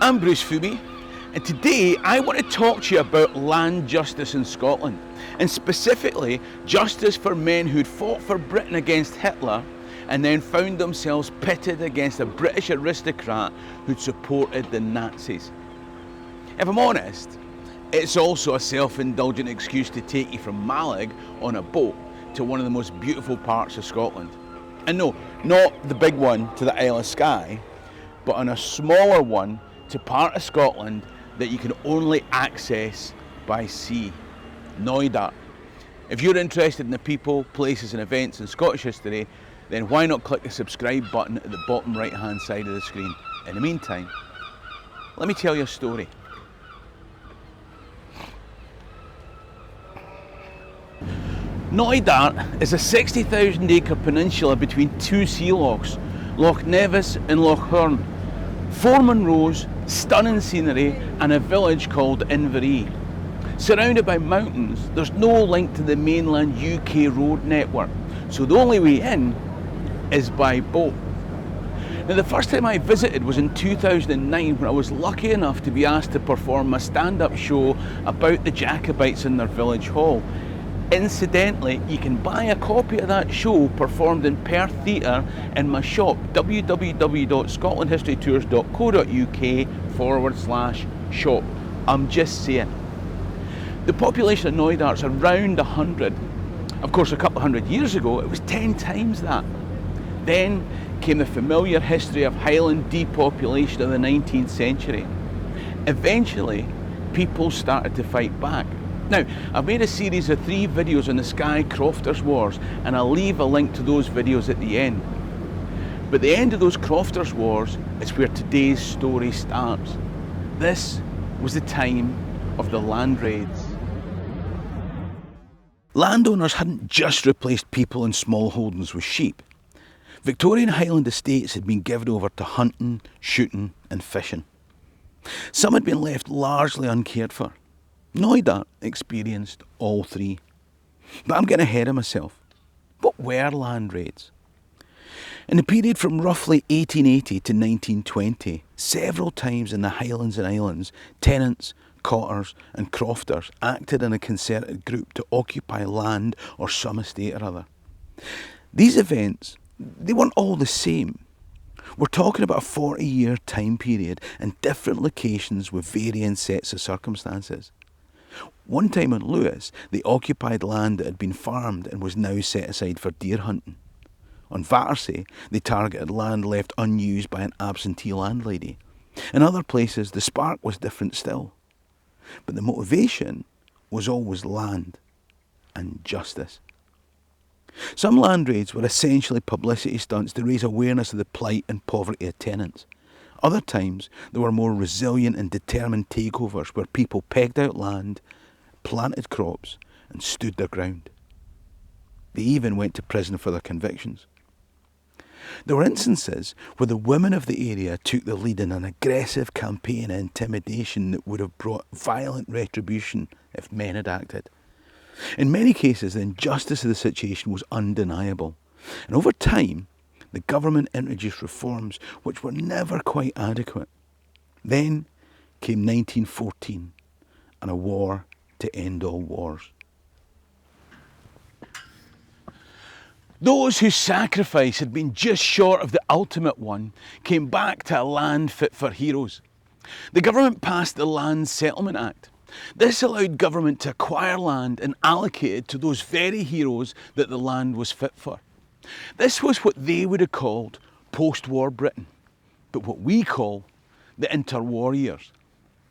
I'm Bruce Fummey, and today I want to talk to you about land justice in Scotland, and specifically justice for men who'd fought for Britain against Hitler and then found themselves pitted against a British aristocrat who'd supported the Nazis. If I'm honest, it's also a self-indulgent excuse to take you from Mallaig on a boat to one of the most beautiful parts of Scotland. And no, not the big one to the Isle of Skye, but on a smaller one to part of Scotland that you can only access by sea, Knoydart. If you're interested in the people, places and events in Scottish history, then why not click the subscribe button at the bottom right hand side of the screen. In the meantime, let me tell you a story. Knoydart is a 60,000 acre peninsula between two sea lochs, Loch Nevis and Loch Hourn. 4 Munros, stunning scenery and a village called Inveree. Surrounded by mountains, there's no link to the mainland UK road network, so the only way in is by boat. Now, the first time I visited was in 2009 when I was lucky enough to be asked to perform a stand-up show about the Jacobites in their village hall. Incidentally, you can buy a copy of that show performed in Perth Theatre in my shop, www.scotlandhistorytours.co.uk/shop. I'm just saying. The population of Knoydart's around 100. Of course, a couple of hundred years ago, it was 10 times that. Then came the familiar history of Highland depopulation of the 19th century. Eventually, people started to fight back. Now, I've made a series of 3 videos on the Skye Crofters Wars, and I'll leave a link to those videos at the end. But the end of those Crofters Wars is where today's story starts. This was the time of the land raids. Landowners hadn't just replaced people in small holdings with sheep. Victorian Highland estates had been given over to hunting, shooting and fishing. Some had been left largely uncared for. Knoydart experienced all 3. But I'm getting ahead of myself. What were land raids? In the period from roughly 1880 to 1920, several times in the Highlands and Islands, tenants, cotters and crofters acted in a concerted group to occupy land or some estate or other. These events, they weren't all the same. We're talking about a 40-year time period and different locations with varying sets of circumstances. One time in Lewis, they occupied land that had been farmed and was now set aside for deer hunting. On Battersea, they targeted land left unused by an absentee landlady. In other places, the spark was different still. But the motivation was always land and justice. Some land raids were essentially publicity stunts to raise awareness of the plight and poverty of tenants. Other times, there were more resilient and determined takeovers where people pegged out land, planted crops and stood their ground. They even went to prison for their convictions. There were instances where the women of the area took the lead in an aggressive campaign of intimidation that would have brought violent retribution if men had acted. In many cases, the injustice of the situation was undeniable, and over time, the government introduced reforms which were never quite adequate. Then came 1914 and a war to end all wars. Those whose sacrifice had been just short of the ultimate one came back to a land fit for heroes. The government passed the Land Settlement Act. This allowed government to acquire land and allocate it to those very heroes that the land was fit for. This was what they would have called post-war Britain, but what we call the interwar years.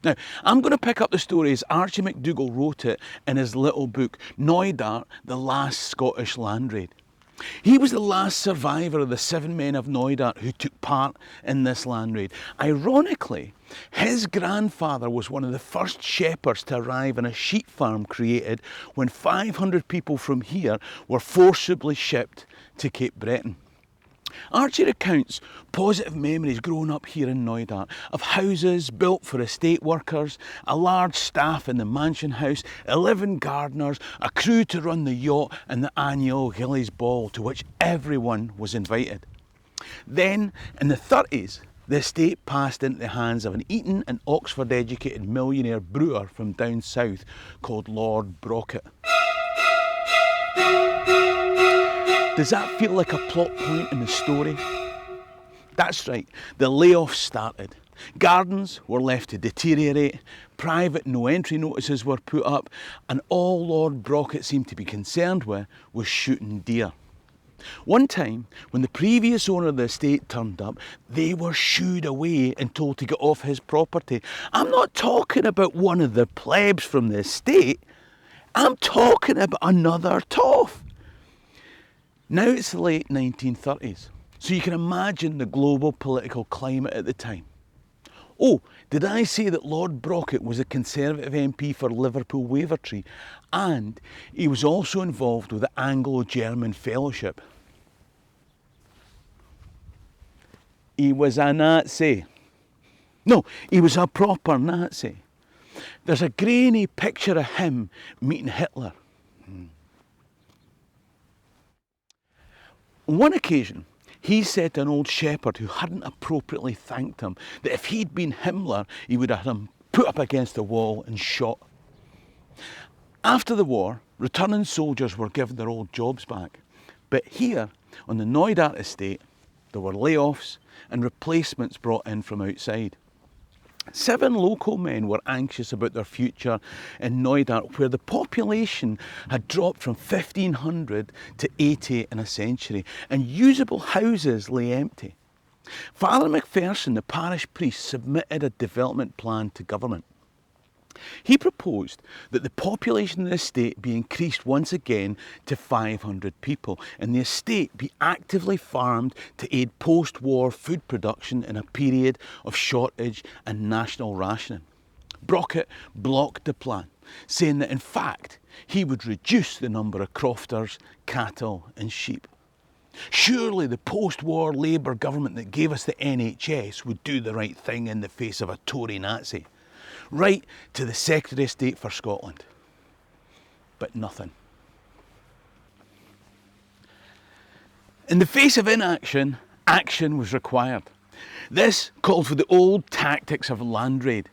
Now, I'm going to pick up the story as Archie McDougall wrote it in his little book, Knoydart, The Last Scottish Land Raid. He was the last survivor of the 7 men of Knoydart who took part in this land raid. Ironically, his grandfather was one of the first shepherds to arrive on a sheep farm created when 500 people from here were forcibly shipped to Cape Breton. Archie recounts positive memories growing up here in Knoydart of houses built for estate workers, a large staff in the mansion house, 11 gardeners, a crew to run the yacht and the annual Gillies Ball to which everyone was invited. Then, in the 30s, the estate passed into the hands of an Eton and Oxford educated millionaire brewer from down south called Lord Brockett. Does that feel like a plot point in the story? That's right, the layoffs started. Gardens were left to deteriorate, private no entry notices were put up, and all Lord Brockett seemed to be concerned with was shooting deer. One time, when the previous owner of the estate turned up, they were shooed away and told to get off his property. I'm not talking about one of the plebs from the estate, I'm talking about another toff. Now it's the late 1930s, so you can imagine the global political climate at the time. Oh, did I say that Lord Brockett was a Conservative MP for Liverpool Wavertree, and he was also involved with the Anglo-German Fellowship? He was a Nazi. No, he was a proper Nazi. There's a grainy picture of him meeting Hitler. On one occasion, he said to an old shepherd who hadn't appropriately thanked him that if he'd been Himmler, he would have had him put up against a wall and shot. After the war, returning soldiers were given their old jobs back. But here, on the Knoydart estate, there were layoffs and replacements brought in from outside. 7 local men were anxious about their future in Knoydart, where the population had dropped from 1,500 to 80 in a century, and usable houses lay empty. Father Macpherson, the parish priest, submitted a development plan to government. He proposed that the population of the estate be increased once again to 500 people and the estate be actively farmed to aid post-war food production in a period of shortage and national rationing. Brockett blocked the plan, saying that in fact he would reduce the number of crofters, cattle and sheep. Surely the post-war Labour government that gave us the NHS would do the right thing in the face of a Tory Nazi. Right to the Secretary of State for Scotland. But nothing. In the face of inaction, action was required. This called for the old tactics of land raid.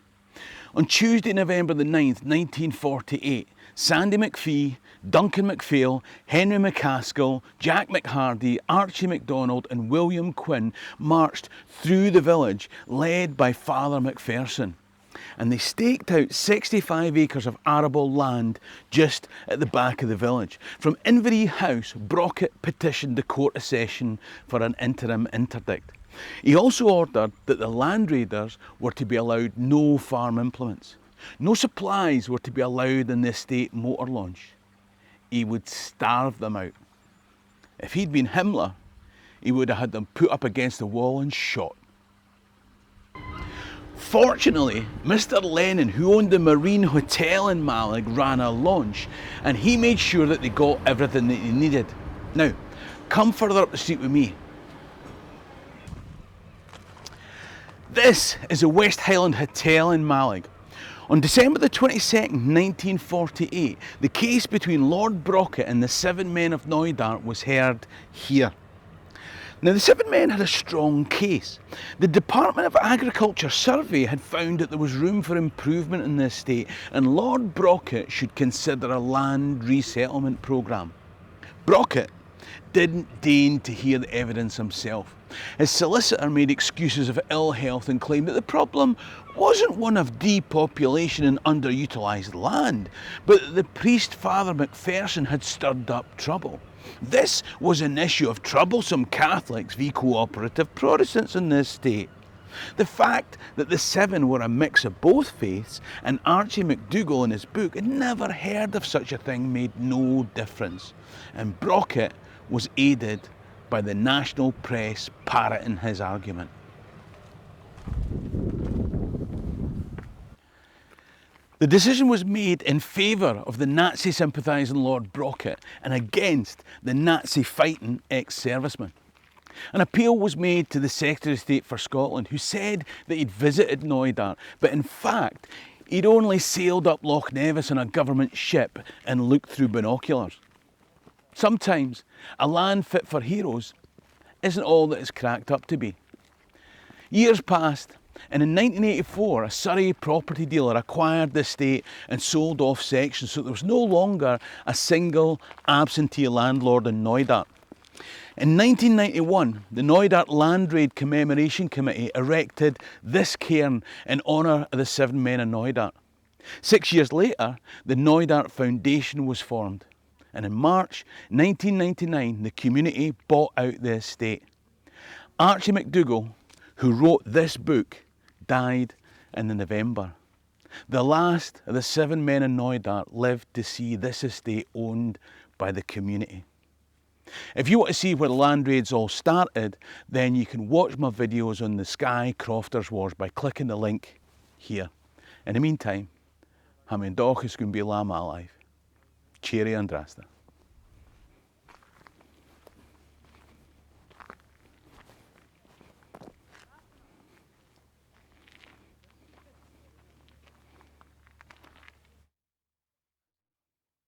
On Tuesday, November the 9th, 1948, Sandy McPhee, Duncan McPhail, Henry McCaskill, Jack McHardy, Archie MacDonald and William Quinn marched through the village led by Father Macpherson. And they staked out 65 acres of arable land just at the back of the village. From Inverie House, Brockett petitioned the Court of Session for an interim interdict. He also ordered that the land raiders were to be allowed no farm implements. No supplies were to be allowed in the estate motor launch. He would starve them out. If he'd been Himmler, he would have had them put up against the wall and shot. Fortunately, Mr. Lennon, who owned the Marine Hotel in Mallaig, ran a launch and he made sure that they got everything that they needed. Now, come further up the street with me. This is the West Highland Hotel in Mallaig. On December the 22nd, 1948, the case between Lord Brockett and the 7 men of Knoydart was heard here. Now, the 7 men had a strong case. The Department of Agriculture survey had found that there was room for improvement in the estate and Lord Brockett should consider a land resettlement programme. Brockett didn't deign to hear the evidence himself. His solicitor made excuses of ill health and claimed that the problem wasn't one of depopulation and underutilised land, but that the priest Father Macpherson had stirred up trouble. This was an issue of troublesome Catholics v cooperative Protestants in the estate. The fact that the 7 were a mix of both faiths, and Archie McDougall in his book had never heard of such a thing, made no difference. And Brockett was aided by the national press parroting his argument. The decision was made in favour of the Nazi sympathising Lord Brockett and against the Nazi fighting ex-serviceman. An appeal was made to the Secretary of State for Scotland, who said that he'd visited Knoydart, but in fact he'd only sailed up Loch Nevis on a government ship and looked through binoculars. Sometimes a land fit for heroes isn't all that it's cracked up to be. Years passed, and in 1984 a Surrey property dealer acquired the estate and sold off sections, so there was no longer a single absentee landlord in Knoydart. In 1991, the Knoydart Land Raid Commemoration Committee erected this cairn in honour of the 7 men of Knoydart. 6 years later, the Knoydart Foundation was formed, and in March 1999 the community bought out the estate. Archie McDougall, who wrote this book, died in November. The last of the 7 men in Knoydart lived to see this estate owned by the community. If you want to see where the land raids all started, then you can watch my videos on the Skye Crofters Wars by clicking the link here. In the meantime, ha mbeidh dóchas gún bí lama alive. Cheery Andrasta.